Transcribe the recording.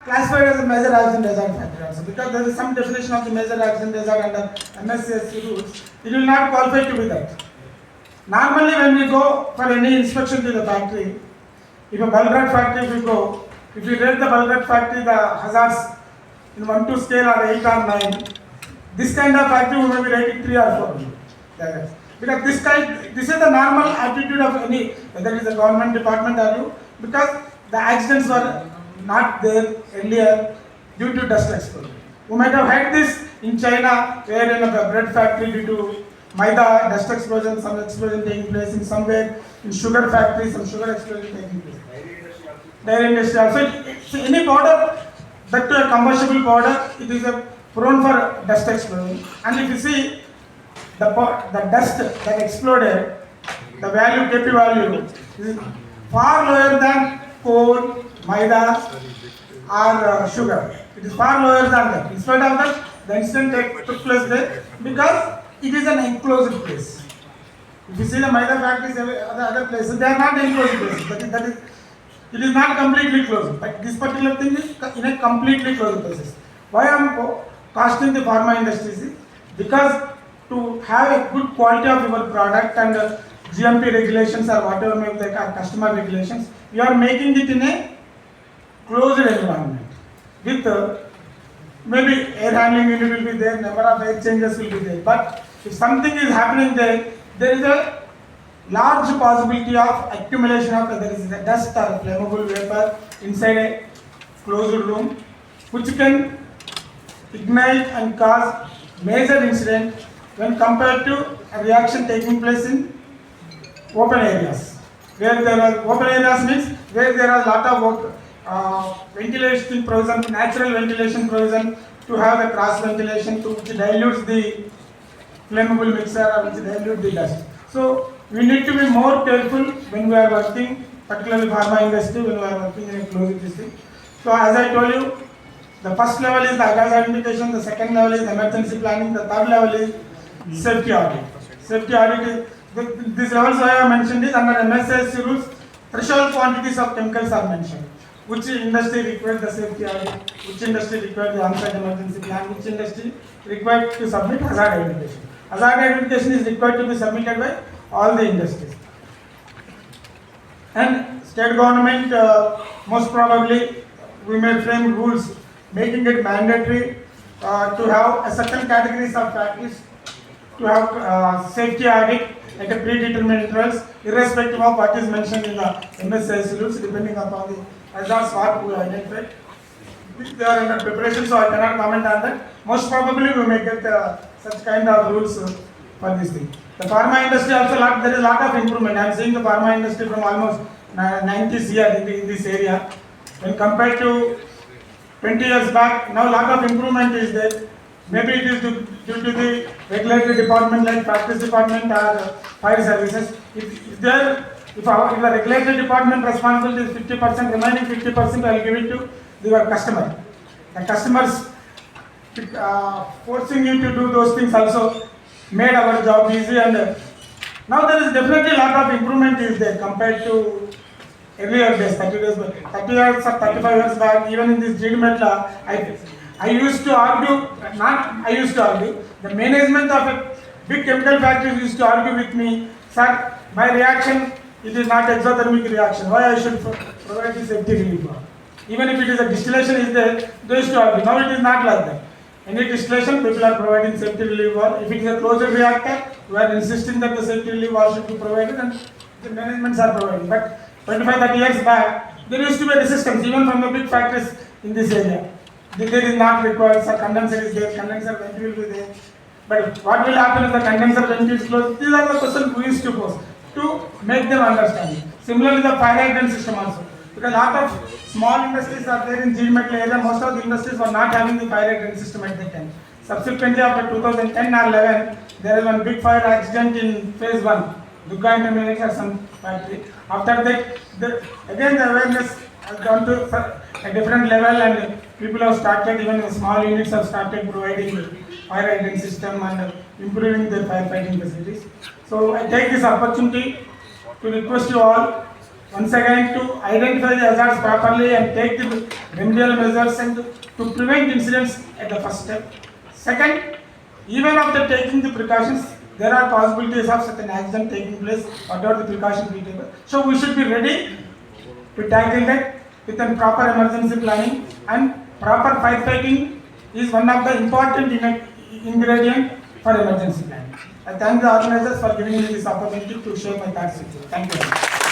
classified as a major accident hazard factor also, because there is some definition of the major accident hazard under MSCSC rules. It will not qualify to be that. Normally, when we go for any inspection to the factory, if a bulk factory we go, if we rate the bulk factory the hazards in 1 to scale or 8 or 9, this kind of factory we may be rating 3 or 4. Because this is the normal attitude of any, whether it is a government department or you, because the accidents were not there earlier due to dust exposure. We might have had this in China, where in a bread factory due to maida dust explosion, some explosion taking place in somewhere, in sugar factory, some sugar explosion taking place. Dairy industry also. So any powder, that to a combustible powder, it is a prone for dust explosion. And if you see the dust that exploded, the value, KP value, is far lower than coal, maida or sugar. It is far lower than that. In spite of that, the incident took place there because it is an enclosed place. If you see the maida factories, other places, they are not enclosed places. It is not completely closed. But this particular thing is in a completely closed places. Why I am costing the pharma industries is because to have a good quality of your product and GMP regulations or whatever may be the customer regulations, you are making it in a closed environment with maybe air handling unit will be there, number of air changes will be there. But if something is happening there, there is a large possibility of accumulation of whether it is a dust or flammable vapor inside a closed room, which can ignite and cause major incident when compared to a reaction taking place in open areas. Where there are open areas means where there are a lot of ventilation provision, natural ventilation provision to have a cross ventilation to which dilutes the flammable mixture or which dilutes the dust. So we need to be more careful when we are working, particularly pharma industry, when we are working in a closed system. So as I told you, the first level is the hazard identification, the second level is emergency planning, the third level is safety audit. Safety audit is, these levels I have mentioned is under MSCSC rules, threshold quantities of chemicals are mentioned. Which industry requires the safety audit, which industry requires the on-site emergency plan, which industry required to submit hazard identification. Hazard identification is required to be submitted by all the industries. And state government, most probably, we may frame rules making it mandatory to have a certain categories of factories to have safety audit at a predetermined intervals, irrespective of what is mentioned in the MSCSC rules, depending upon the hazards what we identified. They are under preparation, so I cannot comment on that. Most probably, we may get such kind of rules for this thing. The pharma industry also, there is a lot of improvement. I am seeing the pharma industry from almost 90s here in this area. When compared to 20 years back, now a lot of improvement is there. Maybe it is due to the regulatory department like practice department or fire services. If the regulatory department responsibility is 50%, remaining 50% I will give it to your customer. The customers forcing you to do those things also made our job easy, and now there is definitely a lot of improvement is there compared to earlier days, 30 years back, 30 years or 35 years back. Even in this Jeedimetla, I used to argue, the management of a big chemical factory used to argue with me, sir, my reaction, it is not exothermic reaction, why I should provide the safety relief? Even if it is a distillation is there, they used to argue. Now it is not like that. Any distillation, people are providing safety relief wall. If it is a closed reactor, we are insisting that the safety relief wall should be provided and the managements are providing. But 25-30 years back, there used to be resistance even from the big factories in this area. There is not required, so condenser is there, condenser vent will be there. But what will happen if the condenser vent is closed? These are the questions we used to pose to make them understand. Similarly, the fire hydrant system also. Because a lot of small industries are there in Jeedimetla area, most of the industries were not having the fire hydrant system at that time. Subsequently, after 2010 or 11, there is one big fire accident in phase 1, Duga Intermediate some factory. After that, again the awareness has gone to a different level, and people have started, even the small units have started providing fire hydrant system and improving their firefighting facilities. So I take this opportunity to request you all once again to identify the hazards properly and take the remedial measures and to prevent incidents at the first step. Second, even after taking the precautions, there are possibilities of such an accident taking place, whatever the precautions we take. So we should be ready to tackle that with a proper emergency planning, and proper firefighting is one of the important ingredient for emergency planning. I thank the organizers for giving me this opportunity to share my thoughts with you. Thank you.